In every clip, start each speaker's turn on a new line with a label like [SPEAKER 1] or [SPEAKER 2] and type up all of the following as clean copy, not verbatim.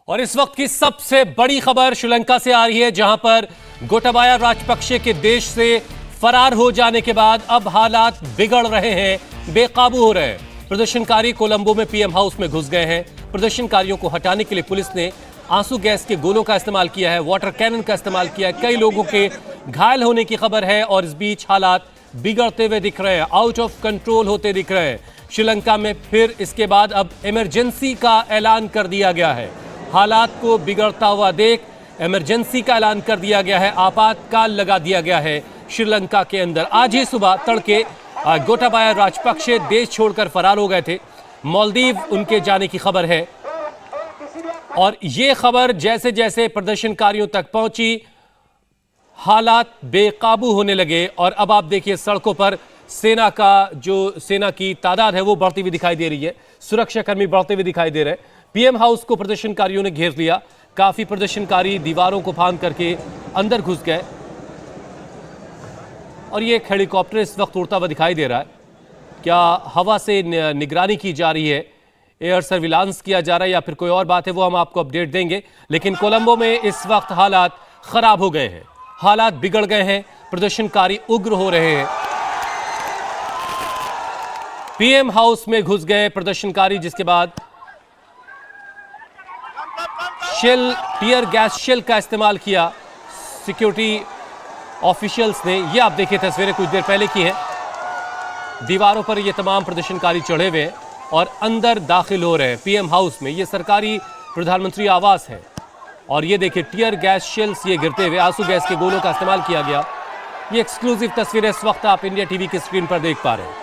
[SPEAKER 1] और इस वक्त की सबसे बड़ी खबर श्रीलंका से आ रही है, जहां पर गोटाबाया राजपक्षे के देश से फरार हो जाने के बाद अब हालात बिगड़ रहे हैं, बेकाबू हो रहे हैं। प्रदर्शनकारी कोलंबो में पीएम हाउस में घुस गए हैं। प्रदर्शनकारियों को हटाने के लिए पुलिस ने आंसू गैस के गोलों का इस्तेमाल किया है, वाटर कैनन का इस्तेमाल किया है। कई लोगों के घायल होने की खबर है और इस बीच हालात बिगड़ते हुए दिख रहे हैं, आउट ऑफ कंट्रोल होते दिख रहे हैं। श्रीलंका में फिर इसके बाद अब इमरजेंसी का ऐलान कर दिया गया है। हालात को बिगड़ता हुआ देख इमरजेंसी का ऐलान कर दिया गया है, आपातकाल लगा दिया गया है श्रीलंका के अंदर। आज ही सुबह तड़के गोटाबाया राजपक्षे देश छोड़कर फरार हो गए थे। मालदीव उनके जाने की खबर है और ये खबर जैसे जैसे प्रदर्शनकारियों तक पहुंची, हालात बेकाबू होने लगे। और अब आप देखिए सड़कों पर सेना की तादाद है वो बढ़ती हुई दिखाई दे रही है, सुरक्षाकर्मी बढ़ते हुए दिखाई दे रहे हैं। पीएम हाउस को प्रदर्शनकारियों ने घेर लिया, काफी प्रदर्शनकारी दीवारों को फांद करके अंदर घुस गए और ये एक हेलीकॉप्टर इस वक्त उड़ता हुआ दिखाई दे रहा है। क्या हवा से निगरानी की जा रही है, एयर सर्विलांस किया जा रहा है या फिर कोई और बात है, वो हम आपको अपडेट देंगे। लेकिन कोलंबो में इस वक्त हालात खराब हो गए हैं, हालात बिगड़ गए हैं, प्रदर्शनकारी उग्र हो रहे हैं। पीएम हाउस में घुस गए प्रदर्शनकारी, जिसके बाद टीयर गैस शेल का इस्तेमाल किया सिक्योरिटी ऑफिशियल्स ने। ये आप देखिए तस्वीरें कुछ देर पहले की हैं। दीवारों पर ये तमाम प्रदर्शनकारी चढ़े हुए हैं और अंदर दाखिल हो रहे हैं पीएम हाउस में। ये सरकारी प्रधानमंत्री आवास है और ये देखिए टीयर गैस शेल्स ये गिरते हुए, आंसू गैस के गोलों का इस्तेमाल किया गया। ये एक्सक्लूसिव तस्वीरें इस वक्त आप इंडिया टीवी की स्क्रीन पर देख पा रहे हैं।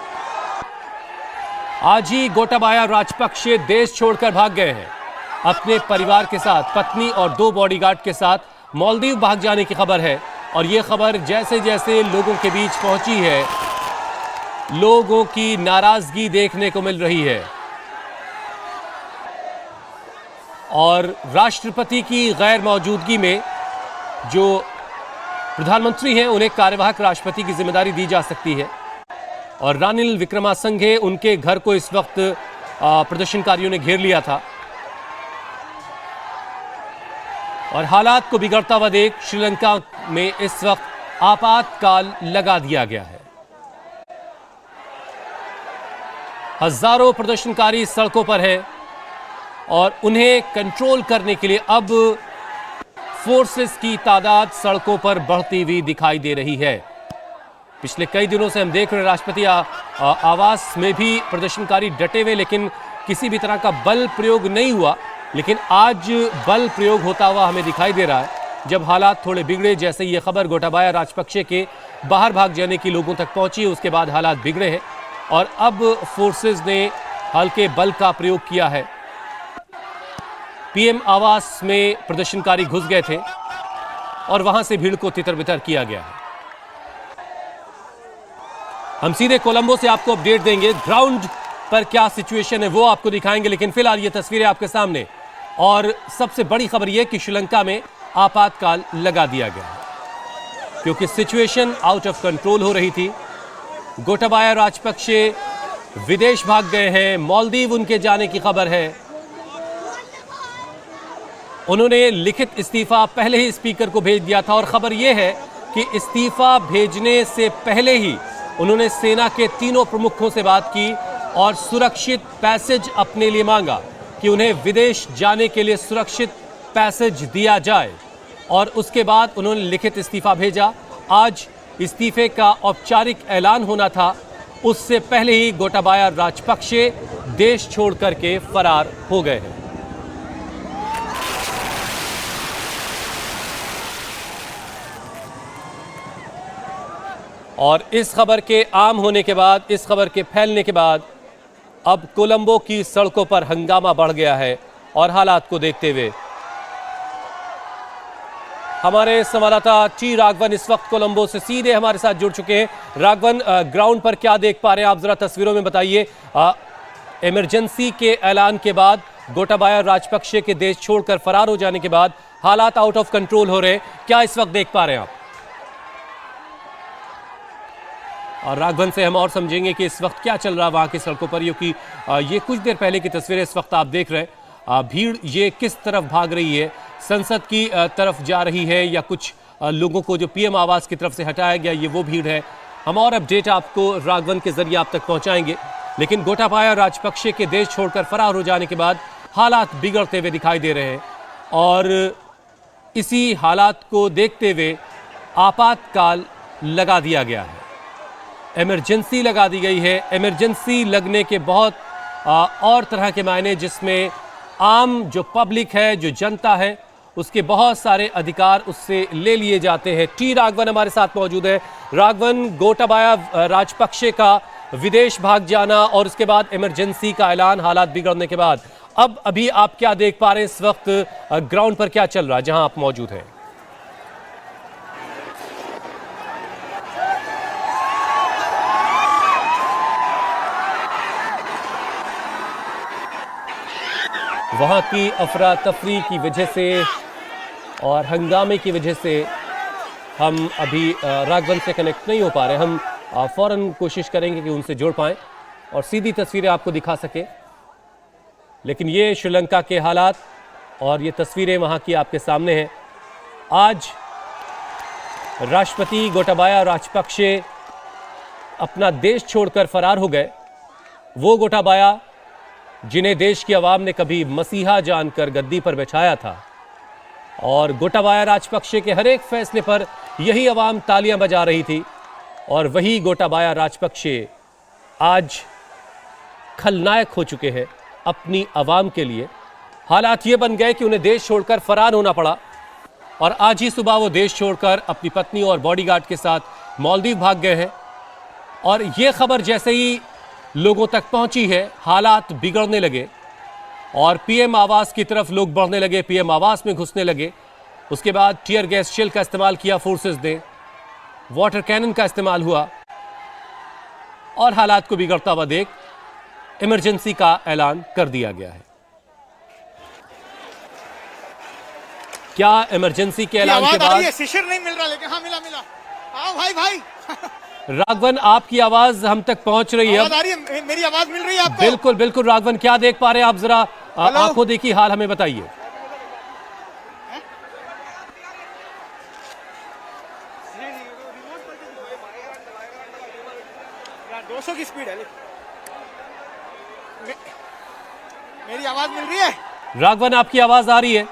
[SPEAKER 1] आज ही गोटाबाया राजपक्षे देश छोड़कर भाग गए हैं अपने परिवार के साथ, पत्नी और 2 बॉडीगार्ड के साथ मालदीव भाग जाने की खबर है। और यह खबर जैसे जैसे लोगों के बीच पहुंची है, लोगों की नाराजगी देखने को मिल रही है और राष्ट्रपति की गैर मौजूदगी में जो प्रधानमंत्री हैं उन्हें कार्यवाहक राष्ट्रपति की जिम्मेदारी दी जा सकती है। और रानिल विक्रमासिंघे, उनके घर को इस वक्त प्रदर्शनकारियों ने घेर लिया था और हालात को बिगड़ता हुआ देख श्रीलंका में इस वक्त आपातकाल लगा दिया गया है। हजारों प्रदर्शनकारी सड़कों पर है और उन्हें कंट्रोल करने के लिए अब फोर्सेस की तादाद सड़कों पर बढ़ती हुई दिखाई दे रही है। पिछले कई दिनों से हम देख रहे हैं राष्ट्रपति आवास में भी प्रदर्शनकारी डटे हुए, लेकिन किसी भी तरह का बल प्रयोग नहीं हुआ। लेकिन आज बल प्रयोग होता हुआ हमें दिखाई दे रहा है, जब हालात थोड़े बिगड़े। जैसे ये खबर गोटाबाया राजपक्षे के बाहर भाग जाने की लोगों तक पहुंची, उसके बाद हालात बिगड़े हैं और अब फोर्सेस ने हल्के बल का प्रयोग किया है। पीएम आवास में प्रदर्शनकारी घुस गए थे और वहां से भीड़ को तितर-बितर किया गया है। हम सीधे कोलंबो से आपको अपडेट देंगे, ग्राउंड पर क्या सिचुएशन है वो आपको दिखाएंगे। लेकिन फिलहाल ये तस्वीरें आपके सामने और सबसे बड़ी खबर यह कि श्रीलंका में आपातकाल लगा दिया गया है क्योंकि सिचुएशन आउट ऑफ कंट्रोल हो रही थी। गोटाबाया राजपक्षे विदेश भाग गए हैं, मालदीव उनके जाने की खबर है। उन्होंने लिखित इस्तीफा पहले ही स्पीकर को भेज दिया था और खबर यह है कि इस्तीफा भेजने से पहले ही उन्होंने सेना के 3 प्रमुखों से बात की और सुरक्षित पैसेज अपने लिए मांगा कि उन्हें विदेश जाने के लिए सुरक्षित पैसेज दिया जाए और उसके बाद उन्होंने लिखित इस्तीफा भेजा। आज इस्तीफे का औपचारिक ऐलान होना था, उससे पहले ही गोटाबाया राजपक्षे देश छोड़ करके फरार हो गए हैं। और इस खबर के आम होने के बाद, इस खबर के फैलने के बाद अब कोलंबो की सड़कों पर हंगामा बढ़ गया है और हालात को देखते हुए हमारे संवाददाता टी राघवन इस वक्त कोलंबो से सीधे हमारे साथ जुड़ चुके हैं। राघवन, ग्राउंड पर क्या देख पा रहे हैं आप, जरा तस्वीरों में बताइए। इमरजेंसी के ऐलान के बाद गोटाबाया राजपक्षे के देश छोड़कर फरार हो जाने के बाद हालात आउट ऑफ कंट्रोल हो रहे हैं, क्या इस वक्त देख पा रहे हैं आप? और राघवन से हम और समझेंगे कि इस वक्त क्या चल रहा है वहां की सड़कों पर, क्योंकि ये कुछ देर पहले की तस्वीरें इस वक्त आप देख रहे हैं। भीड़ ये किस तरफ भाग रही है, संसद की तरफ जा रही है या कुछ लोगों को जो पीएम आवास की तरफ से हटाया गया ये वो भीड़ है। हम और अपडेट आपको राघवन के जरिए आप तक पहुंचाएंगे। लेकिन गोटाबाया राजपक्षे के देश छोड़कर फरार हो जाने के बाद हालात बिगड़ते हुए दिखाई दे रहे हैं और इसी हालात को देखते हुए आपातकाल लगा दिया गया है, इमरजेंसी लगा दी गई है। इमरजेंसी लगने के बहुत और तरह के मायने, जिसमें आम जो पब्लिक है, जो जनता है, उसके बहुत सारे अधिकार उससे ले लिए जाते हैं। टी राघवन हमारे साथ मौजूद है। राघवन, गोटाबाया राजपक्षे का विदेश भाग जाना और उसके बाद इमरजेंसी का ऐलान हालात बिगड़ने के बाद, अब अभी आप क्या देख पा रहे हैं इस वक्त, ग्राउंड पर क्या चल रहा है जहां आप मौजूद हैं? वहां की अफरा तफरी की वजह से और हंगामे की वजह से हम अभी राघवन से कनेक्ट नहीं हो पा रहे। हम फौरन कोशिश करेंगे कि उनसे जोड़ पाएं और सीधी तस्वीरें आपको दिखा सके। लेकिन ये श्रीलंका के हालात और ये तस्वीरें वहां की आपके सामने हैं। आज राष्ट्रपति गोटाबाया राजपक्षे अपना देश छोड़कर फरार हो गए। वो गोटाबाया जिन्हें देश की आवाम ने कभी मसीहा जानकर गद्दी पर बैठाया था और गोटाबाया राजपक्षे के हर एक फैसले पर यही आवाम तालियां बजा रही थी, और वही गोटाबाया राजपक्षे आज खलनायक हो चुके हैं अपनी आवाम के लिए। हालात ये बन गए कि उन्हें देश छोड़कर फरार होना पड़ा और आज ही सुबह वो देश छोड़कर अपनी पत्नी और बॉडीगार्ड के साथ मालदीव भाग गए हैं। और ये खबर जैसे ही लोगों तक पहुंची है, हालात बिगड़ने लगे और पीएम आवास की तरफ लोग बढ़ने लगे, पीएम आवास में घुसने लगे। उसके बाद टीयर गैस शेल का इस्तेमाल किया फोर्सेस ने, वाटर कैनन का इस्तेमाल हुआ और हालात को बिगड़ता हुआ देख इमरजेंसी का ऐलान कर दिया गया है। क्या इमरजेंसी के ऐलान के बाद
[SPEAKER 2] शिशिर नहीं मिल रहा, लेकिन हाँ मिला आओ भाई
[SPEAKER 1] राघवन, आपकी आवाज हम तक पहुंच रही है।
[SPEAKER 2] आ रही है, मेरी आवाज मिल रही है आपको?
[SPEAKER 1] बिल्कुल बिल्कुल राघवन, क्या देख पा रहे हैं आप? जरा आंखों देखी हाल हमें बताइए। यार 200 की स्पीड है। मेरी आवाज मिल रही है? राघवन, आपकी आवाज आ रही है?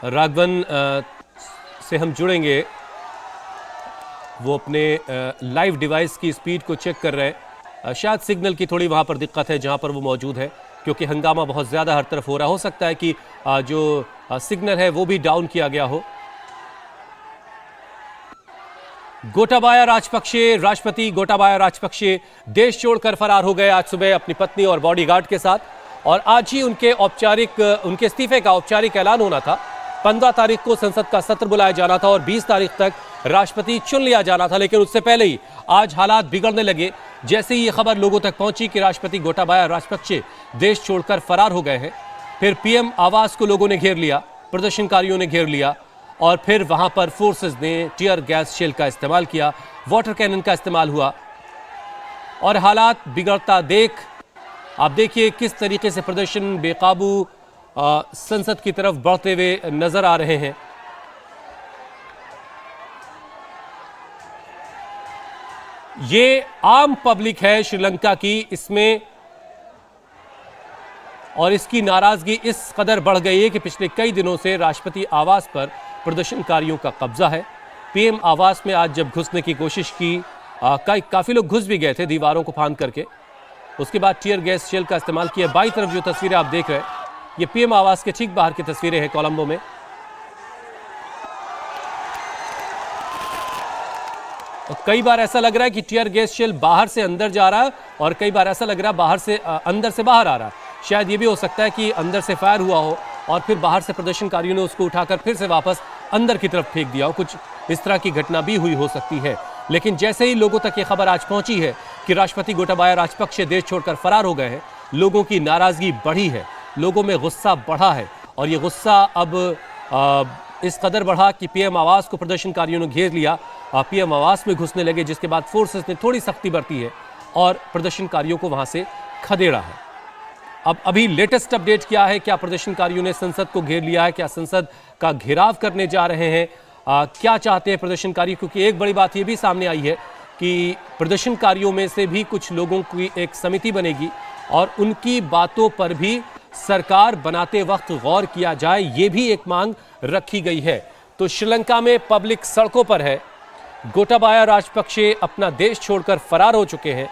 [SPEAKER 1] राघवन से हम जुड़ेंगे, वो अपने लाइव डिवाइस की स्पीड को चेक कर रहे हैं। शायद सिग्नल की थोड़ी वहाँ पर दिक्कत है जहाँ पर वो मौजूद है, क्योंकि हंगामा बहुत ज़्यादा हर तरफ हो रहा। हो सकता है कि जो सिग्नल है वो भी डाउन किया गया हो। गोटाबाया राजपक्षे, राष्ट्रपति गोटाबाया राजपक्षे देश छोड़कर फरार हो गए आज सुबह अपनी पत्नी और बॉडीगार्ड के साथ, और आज ही उनके इस्तीफे का औपचारिक ऐलान होना था। 15 तारीख को संसद का सत्र बुलाया जाना था और 20 तारीख तक राष्ट्रपति चुन लिया जाना था। लेकिन उससे पहले ही आज हालात बिगड़ने लगे जैसे ही ये खबर लोगों तक पहुंची कि राष्ट्रपति गोटाबाया राजपक्षे देश छोड़कर फरार हो गए हैं। फिर पीएम आवास को लोगों ने घेर लिया, प्रदर्शनकारियों ने घेर लिया और फिर वहां पर फोर्सेस ने टीयर गैस शेल का इस्तेमाल किया, वाटर कैनन का इस्तेमाल हुआ और हालात बिगड़ता देख आप देखिए किस तरीके से प्रदर्शन बेकाबू संसद की तरफ बढ़ते हुए नजर आ रहे हैं। ये आम पब्लिक है श्रीलंका की, इसमें और इसकी नाराजगी इस कदर बढ़ गई है कि पिछले कई दिनों से राष्ट्रपति आवास पर प्रदर्शनकारियों का कब्जा है। पीएम आवास में आज जब घुसने की कोशिश की, काफी लोग घुस भी गए थे दीवारों को फांद करके। उसके बाद टीयर गैस शेल का इस्तेमाल किया। बाईं तरफ जो तस्वीरें आप देख रहे हैं, ये पीएम आवास के ठीक बाहर की तस्वीरें हैं कोलंबो में। और कई बार ऐसा लग रहा है कि टीयर गैस शेल बाहर से अंदर जा रहा है और कई बार ऐसा लग रहा है बाहर से अंदर से बाहर आ रहा है। शायद ये भी हो सकता है कि अंदर से फायर हुआ हो और फिर बाहर से प्रदर्शनकारियों ने उसको उठाकर फिर से वापस अंदर की तरफ फेंक दिया हो। कुछ इस तरह की घटना भी हुई हो सकती है। लेकिन जैसे ही लोगों तक ये खबर आज पहुंची है कि राष्ट्रपति गोटाबाया राजपक्षे देश छोड़कर फरार हो गए हैं, लोगों की नाराजगी बढ़ी है, लोगों में गुस्सा बढ़ा है और ये गुस्सा अब इस कदर बढ़ा कि पीएम आवास को प्रदर्शनकारियों ने घेर लिया। पीएम आवास में घुसने लगे, जिसके बाद फोर्सेस ने थोड़ी सख्ती बरती है और प्रदर्शनकारियों को वहां से खदेड़ा है। अब अभी लेटेस्ट अपडेट क्या है? क्या प्रदर्शनकारियों ने संसद को घेर लिया है? क्या संसद का घेराव करने जा रहे हैं? क्या चाहते हैं प्रदर्शनकारी? क्योंकि एक बड़ी बात यह भी सामने आई है कि प्रदर्शनकारियों में से भी कुछ लोगों की एक समिति बनेगी और उनकी बातों पर भी सरकार बनाते वक्त गौर किया जाए, ये भी एक मांग रखी गई है। तो श्रीलंका में पब्लिक सड़कों पर है। गोटाबाया राजपक्षे अपना देश छोड़कर फरार हो चुके हैं।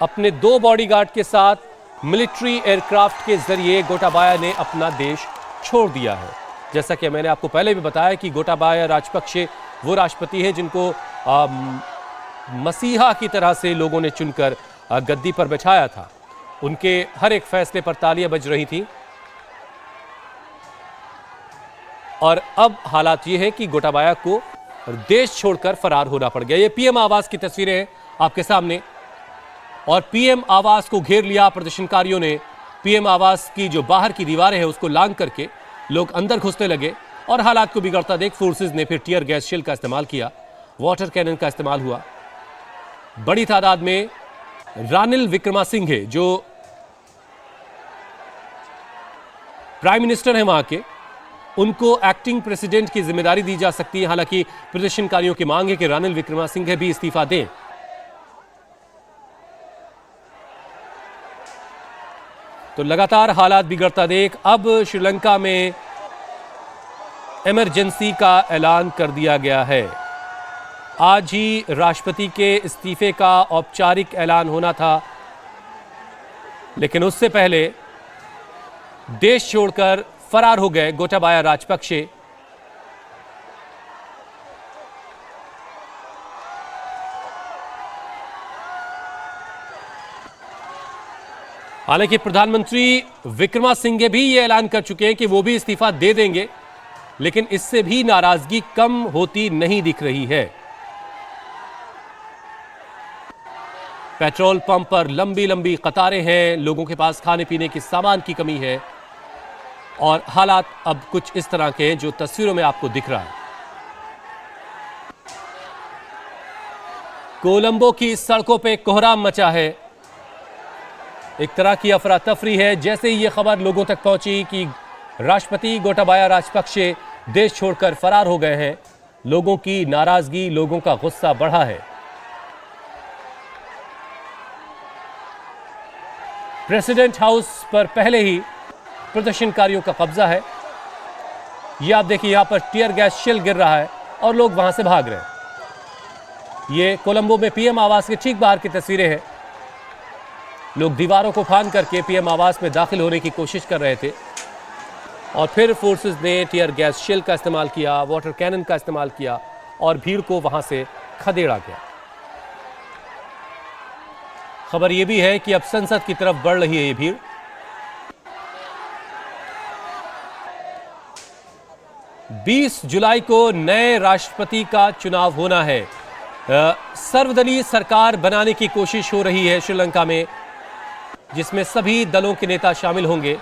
[SPEAKER 1] अपने 2 बॉडीगार्ड के साथ मिलिट्री एयरक्राफ्ट के जरिए गोटाबाया ने अपना देश छोड़ दिया है। जैसा कि मैंने आपको पहले भी बताया कि गोटाबाया राजपक्षे वो राष्ट्रपति है जिनको मसीहा की तरह से लोगों ने चुनकर गद्दी पर बैठाया था। उनके हर एक फैसले पर तालियां बज रही थी और अब हालात ये है कि गोटाबाया को देश छोड़कर फरार होना पड़ गया। ये पीएम आवास की तस्वीरें हैं आपके सामने और पीएम आवास को घेर लिया प्रदर्शनकारियों ने। पीएम आवास की जो बाहर की दीवारें हैं उसको लांघ करके लोग अंदर घुसने लगे और हालात को बिगड़ता देख फोर्सेस ने फिर टीयर गैस शेल का इस्तेमाल किया, वाटर कैनन का इस्तेमाल हुआ। बड़ी तादाद में रानिल विक्रमासिंघे जो प्राइम मिनिस्टर हैं वहां के, उनको एक्टिंग प्रेसिडेंट की जिम्मेदारी दी जा सकती है। हालांकि प्रदर्शनकारियों की मांग है कि रानिल विक्रमासिंघे भी इस्तीफा दें। तो लगातार हालात बिगड़ता देख अब श्रीलंका में इमरजेंसी का ऐलान कर दिया गया है। आज ही राष्ट्रपति के इस्तीफे का औपचारिक ऐलान होना था, लेकिन उससे पहले देश छोड़कर फरार हो गए गोटाबाया राजपक्षे। हालांकि प्रधानमंत्री विक्रमासिंघे भी ये ऐलान कर चुके हैं कि वो भी इस्तीफा दे देंगे, लेकिन इससे भी नाराजगी कम होती नहीं दिख रही है। पेट्रोल पंप पर लंबी लंबी कतारें हैं, लोगों के पास खाने पीने के सामान की कमी है और हालात अब कुछ इस तरह के हैं जो तस्वीरों में आपको दिख रहा है। कोलंबो की सड़कों पे कोहराम मचा है। एक तरह की अफरा तफरी है। जैसे ही ये खबर लोगों तक पहुंची कि राष्ट्रपति गोटाबाया राजपक्षे देश छोड़कर फरार हो गए हैं, लोगों की नाराजगी, लोगों का गुस्सा बढ़ा है। प्रेसिडेंट हाउस पर पहले ही प्रदर्शनकारियों का कब्जा है। ये आप देखिए, यहां पर टीयर गैस शेल गिर रहा है और लोग वहां से भाग रहे हैं। ये कोलंबो में पीएम आवास के ठीक बाहर की तस्वीरें हैं। लोग दीवारों को फांद करके पीएम आवास में दाखिल होने की कोशिश कर रहे थे और फिर फोर्सेस ने टीयर गैस शेल का इस्तेमाल किया, वाटर कैनन का इस्तेमाल किया और भीड़ को वहां से खदेड़ा गया। खबर यह भी है कि अब संसद की तरफ बढ़ रही है ये भीड़। बीस जुलाई को नए राष्ट्रपति का चुनाव होना है। सर्वदलीय सरकार बनाने की कोशिश हो रही है श्रीलंका में, जिसमें सभी दलों के नेता शामिल होंगे।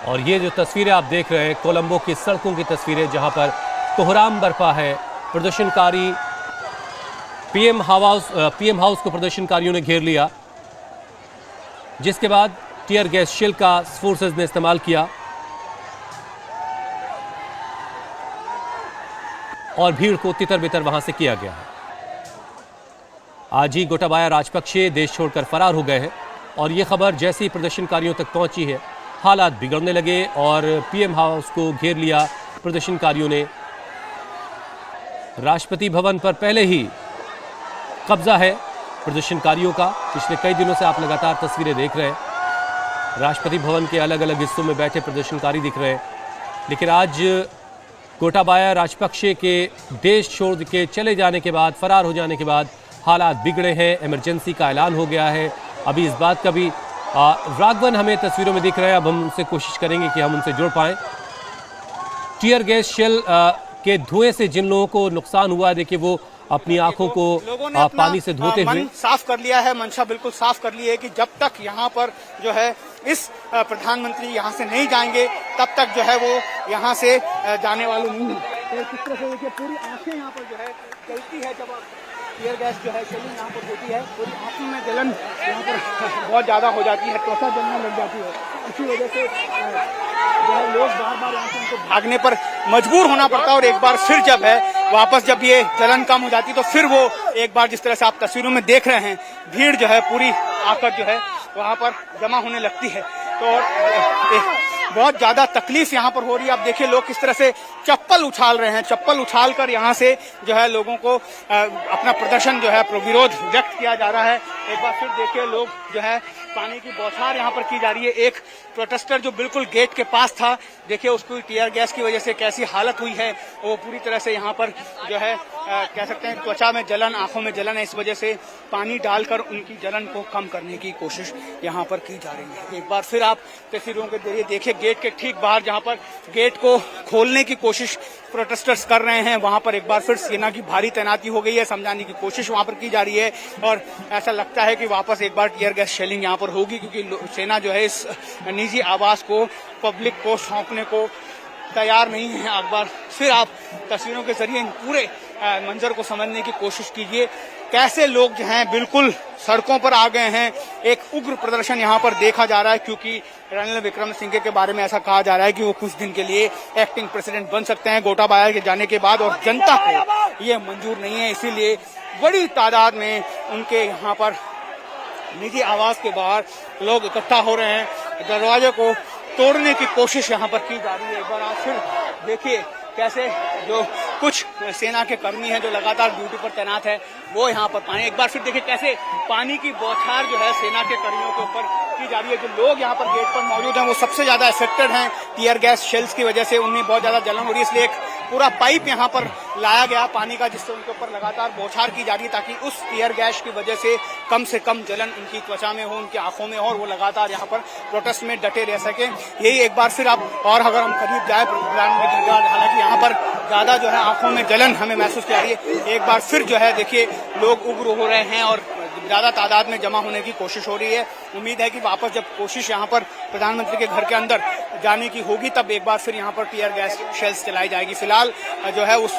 [SPEAKER 1] और ये जो तस्वीरें आप देख रहे हैं कोलंबो की सड़कों की तस्वीरें, जहां पर कोहराम बरपा है। प्रदर्शनकारी पीएम हाउस को प्रदर्शनकारियों ने घेर लिया, जिसके बाद टीयर गैस शेल का फोर्सेस ने इस्तेमाल किया और भीड़ को तितर बितर वहां से किया गया है। आज ही गोटाबाया राजपक्षे देश छोड़कर फरार हो गए हैं और यह खबर जैसे ही प्रदर्शनकारियों तक पहुंची है, हालात बिगड़ने लगे और पीएम हाउस को घेर लिया प्रदर्शनकारियों ने। राष्ट्रपति भवन पर पहले ही कब्जा है प्रदर्शनकारियों का। पिछले कई दिनों से आप लगातार तस्वीरें देख रहे हैं। राष्ट्रपति भवन के अलग अलग हिस्सों में बैठे प्रदर्शनकारी दिख रहे हैं, लेकिन आज गोटाबाया राजपक्षे के देश छोड़ के चले जाने के बाद, फरार हो जाने के बाद हालात बिगड़े हैं। इमरजेंसी का ऐलान हो गया है। अभी इस बात का भी राघवन हमें तस्वीरों में दिख रहे हैं। अब हम उनसे कोशिश करेंगे कि हम उनसे जुड़ पाएं। टीयर गैस शेल के धुएं से जिन लोगों को नुकसान हुआ, देखिए वो अपनी आंखों को
[SPEAKER 2] लोगों ने अपना,
[SPEAKER 1] पानी से धोते हुए
[SPEAKER 2] मन साफ कर लिया है, मंशा बिल्कुल साफ कर ली है कि जब तक यहाँ पर जो है इस प्रधानमंत्री यहाँ से नहीं जाएंगे तब तक जो है वो यहाँ से जाने वाले नहीं हैं। तो किस तरह से देखिए पूरी आंखें यहाँ पर जो है जलती है जब टीयर गैस जो है शेलिंग यहाँ पर होती है, पूरी आंखों में जलन यहाँ पर बहुत ज़्यादा हो जाती है, त्वचा जलने लग जाती है। इसी वजह से जो है लोग बार बार यहाँ से उनको भागने पर मजबूर होना पड़ता है और एक बार फिर जब है वापस जब ये जलन कम हो जाती है तो फिर वो एक बार जिस तरह से आप तस्वीरों में देख रहे हैं भीड़ जो है पूरी आकर जो है वहाँ पर जमा होने लगती है। तो बहुत ज्यादा तकलीफ यहाँ पर हो रही है। आप देखिए लोग किस तरह से चप्पल उछाल रहे हैं, चप्पल उछाल कर यहाँ से जो है लोगों को अपना प्रदर्शन जो है विरोध व्यक्त किया जा रहा है। एक बार फिर देखिए लोग जो है पानी की बौछार यहाँ पर की जा रही है। एक प्रोटेस्टर जो बिल्कुल गेट के पास था, देखिए उसको टीयर गैस की वजह से कैसी हालत हुई है, वो पूरी तरह से यहाँ पर जो है कह सकते हैं त्वचा में जलन, आंखों में जलन है। इस वजह से पानी डालकर उनकी जलन को कम करने की कोशिश यहाँ पर की जा रही है। एक बार फिर आप तस्वीरों के जरिए देखिए गेट के ठीक बाहर जहाँ पर गेट को खोलने की कोशिश प्रोटेस्टर्स कर रहे हैं, वहां पर एक बार फिर सेना की भारी तैनाती हो गई है, समझाने की कोशिश वहां पर की जा रही है और ऐसा लगता है कि वापस एक बार टीयर गैस शेलिंग यहां पर होगी क्योंकि सेना जो है इस निजी आवास को पब्लिक को सौंपने को तैयार नहीं है। एक बार फिर आप तस्वीरों के जरिए इन पूरे मंजर को समझने की कोशिश कीजिए, कैसे लोग जो हैं बिल्कुल सड़कों पर आ गए हैं। एक उग्र प्रदर्शन यहाँ पर देखा जा रहा है क्योंकि रणनील विक्रमसिंघे के बारे में ऐसा कहा जा रहा है कि वो कुछ दिन के लिए एक्टिंग प्रेसिडेंट बन सकते हैं गोटाबाया के जाने के बाद, और जनता को ये मंजूर नहीं है। इसीलिए बड़ी तादाद में उनके यहाँ पर निजी आवास के बाहर लोग इकट्ठा हो रहे हैं, दरवाजे को तोड़ने की कोशिश यहाँ पर की जा रही है। एक बार आप फिर देखिए कैसे जो कुछ सेना के कर्मी हैं जो लगातार ड्यूटी पर तैनात है वो यहाँ पर पानी, एक बार फिर देखिए कैसे पानी की बौछार जो है सेना के कर्मियों के ऊपर की जा रही है। जो लोग यहाँ पर गेट पर मौजूद हैं वो सबसे ज्यादा अफेक्टेड हैं टीयर गैस शेल्स की वजह से, उनमें बहुत ज्यादा जलन हो रही है। इसलिए एक पूरा पाइप यहाँ पर लाया गया पानी का जिससे उनके ऊपर लगातार बौछार की जा रही है ताकि उस टीयर गैस की वजह से कम जलन उनकी त्वचा में हो, उनकी आंखों में हो और वो लगातार यहाँ पर प्रोटेस्ट में डटे रह सके। यही एक बार फिर आप और अगर हम करीब जाए प्रधानमंत्री घर, हालांकि यहाँ पर ज्यादा जो है आंखों में जलन हमें महसूस की जा रही है। एक बार फिर जो है देखिए लोग उग्र हो रहे हैं और ज्यादा तादाद में जमा होने की कोशिश हो रही है। उम्मीद है कि वापस जब कोशिश यहाँ पर प्रधानमंत्री के घर के अंदर जाने की होगी तब एक बार फिर यहाँ पर टीयर गैस शेल्स चलाई जाएगी। फिलहाल जो है उस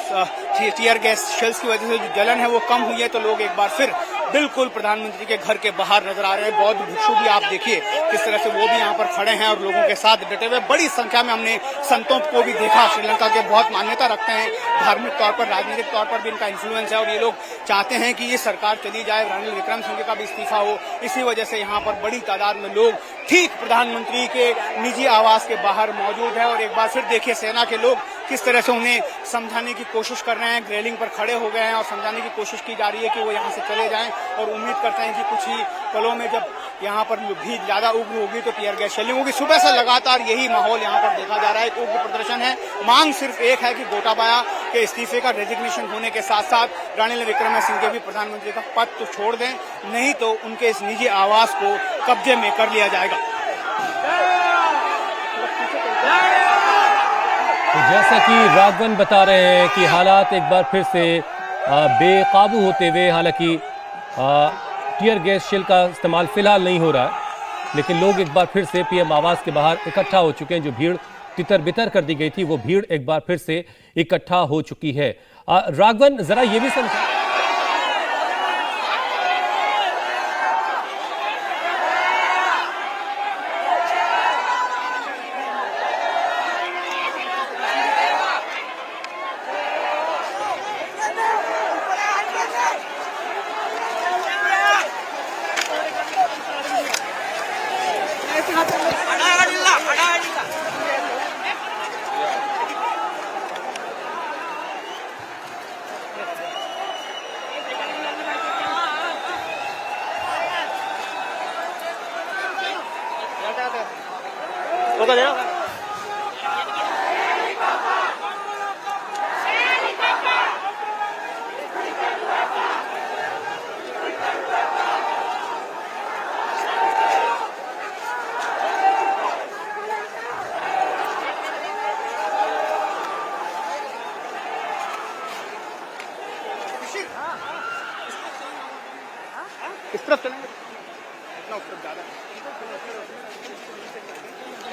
[SPEAKER 2] टीयर गैस शेल्स की वजह से जो जलन है वो कम हुई है, तो लोग एक बार फिर बिल्कुल प्रधानमंत्री के घर के बाहर नजर आ रहे हैं। बौद्ध भिक्षु भी आप देखिए किस तरह से वो भी यहाँ पर खड़े हैं और लोगों के साथ डटे हुए। बड़ी संख्या में हमने संतों को भी देखा, श्रीलंका के बहुत मान्यता रखते हैं धार्मिक तौर पर, राजनीतिक तौर पर भी इनका इन्फ्लुएंस है और ये लोग चाहते हैं कि ये सरकार चली जाए, रणनील विक्रमसिंघे का भी इस्तीफा हो। इसी वजह से यहाँ पर बड़ी तादाद में लोग ठीक प्रधानमंत्री के निजी आवास के बाहर मौजूद है और एक बार फिर देखिए सेना के लोग किस तरह से उन्हें समझाने की कोशिश कर रहे हैं, रेलिंग पर खड़े हो गए हैं और समझाने की कोशिश की जा रही है कि वो यहाँ से चले जाएं और उम्मीद करते हैं कि कुछ ही पलों में जब यहाँ पर भी ज्यादा उग्र होगी तो टीयर गैस शेलिंग होगी। सुबह से लगातार यही माहौल यहाँ पर देखा जा रहा है, एक उग्र प्रदर्शन है। मांग सिर्फ एक है कि गोटाबाया के इस्तीफे का रेजिग्नेशन होने के साथ साथ रणनील विक्रमसिंघे भी प्रधानमंत्री का पद तो छोड़ दें, नहीं तो उनके इस निजी आवास को कब्जे में कर लिया जाएगा।
[SPEAKER 1] तो जैसा कि राघवन बता रहे हैं कि हालात एक बार फिर से बेकाबू होते हुए, हालांकि टीयर गैस शेल का इस्तेमाल फिलहाल नहीं हो रहा है लेकिन लोग एक बार फिर से पीएम आवास के बाहर इकट्ठा हो चुके हैं। जो भीड़ तितर बितर कर दी गई थी वो भीड़ एक बार फिर से इकट्ठा हो चुकी है। राघवन जरा ये भी समझा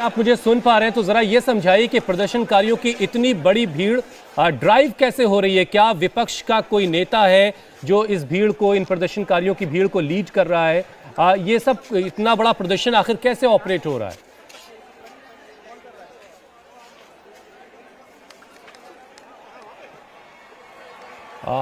[SPEAKER 1] आप मुझे सुन पा रहे हैं तो जरा ये समझाइए कि प्रदर्शनकारियों की इतनी बड़ी भीड़ ड्राइव कैसे हो रही है? क्या विपक्ष का कोई नेता है जो इस भीड़ को, इन प्रदर्शनकारियों की भीड़ को लीड कर रहा है? ये सब इतना बड़ा प्रदर्शन आखिर कैसे ऑपरेट हो रहा है?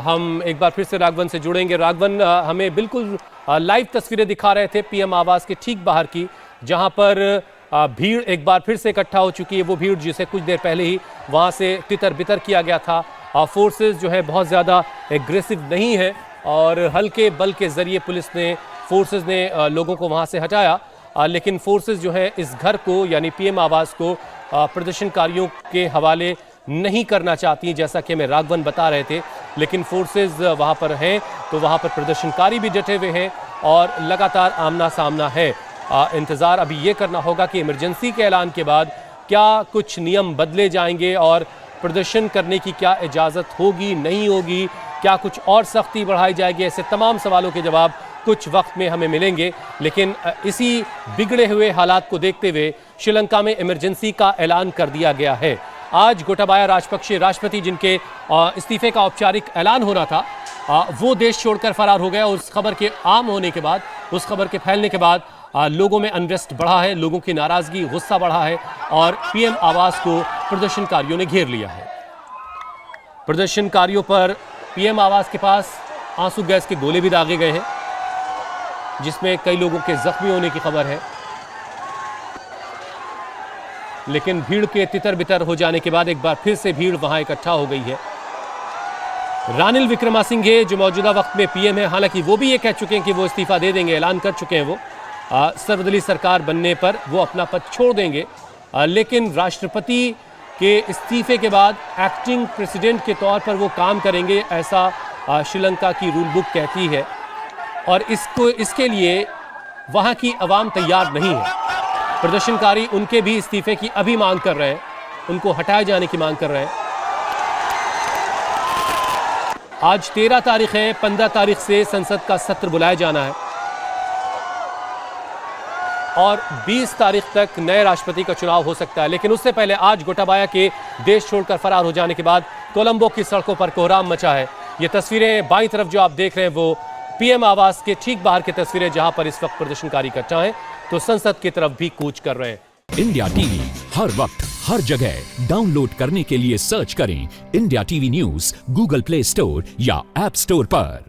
[SPEAKER 1] हम एक बार फिर से राघवन से जुड़ेंगे। राघवन, हमें बिल्कुल लाइव तस्वीरें दिखा रहे थे पीएम आवास के ठीक बाहर की, जहां पर भीड़ एक बार फिर से इकट्ठा हो चुकी है। वो भीड़ जिसे कुछ देर पहले ही वहां से तितर बितर किया गया था। फोर्सेस जो है बहुत ज़्यादा एग्रेसिव नहीं है और हल्के बल के जरिए पुलिस ने, फोर्सेस ने लोगों को वहां से हटाया, लेकिन फोर्सेस जो है इस घर को यानी पीएम आवास को प्रदर्शनकारियों के हवाले नहीं करना चाहती, जैसा कि हमें राघवन बता रहे थे। लेकिन फोर्सेस वहां पर हैं तो वहां पर प्रदर्शनकारी भी डटे हुए हैं और लगातार आमना सामना है। इंतज़ार अभी ये करना होगा कि इमरजेंसी के ऐलान के बाद क्या कुछ नियम बदले जाएंगे और प्रदर्शन करने की क्या इजाज़त होगी, नहीं होगी, क्या कुछ और सख्ती बढ़ाई जाएगी। ऐसे तमाम सवालों के जवाब कुछ वक्त में हमें मिलेंगे। लेकिन इसी बिगड़े हुए हालात को देखते हुए श्रीलंका में इमरजेंसी का ऐलान कर दिया गया है। आज गोटाबाया राजपक्षे, राष्ट्रपति जिनके इस्तीफे का औपचारिक ऐलान होना था, वो देश छोड़कर फरार हो गया। उस खबर के आम होने के बाद, उस खबर के फैलने के बाद लोगों में अनरेस्ट बढ़ा है, लोगों की नाराजगी, गुस्सा बढ़ा है और पीएम आवास को प्रदर्शनकारियों ने घेर लिया है। प्रदर्शनकारियों पर पीएम आवास के पास आंसू गैस के गोले भी दागे गए हैं, जिसमें कई लोगों के जख्मी होने की खबर है। लेकिन भीड़ के तितर बितर हो जाने के बाद एक बार फिर से भीड़ वहां इकट्ठा हो गई है। रानिल विक्रमासिंघे जो मौजूदा वक्त में पीएम है, हालांकि वो भी ये कह चुके हैं कि वो इस्तीफा दे देंगे, ऐलान कर चुके हैं वो सर्वदलीय सरकार बनने पर वो अपना पद छोड़ देंगे। लेकिन राष्ट्रपति के इस्तीफे के बाद एक्टिंग प्रेसिडेंट के तौर पर वो काम करेंगे, ऐसा श्रीलंका की रूल बुक कहती है। और इसके लिए वहाँ की आवाम तैयार नहीं है। प्रदर्शनकारी उनके भी इस्तीफे की अभी मांग कर रहे हैं, उनको हटाए जाने की मांग कर रहे हैं। आज 13 तारीख है, 15 तारीख से संसद का सत्र बुलाया जाना है और 20 तारीख तक नए राष्ट्रपति का चुनाव हो सकता है। लेकिन उससे पहले आज गोटाबाया के देश छोड़कर फरार हो जाने के बाद कोलंबो की सड़कों पर कोहराम मचा है। ये तस्वीरें बाईं तरफ जो आप देख रहे हैं वो पीएम आवास के ठीक बाहर की तस्वीरें, जहां पर इस वक्त प्रदर्शनकारी इकट्ठा हैं तो संसद की तरफ भी कूच कर रहे हैं।
[SPEAKER 3] इंडिया टीवी हर वक्त हर जगह डाउनलोड करने के लिए सर्च करें India TV news Google play store या ऐप स्टोर पर।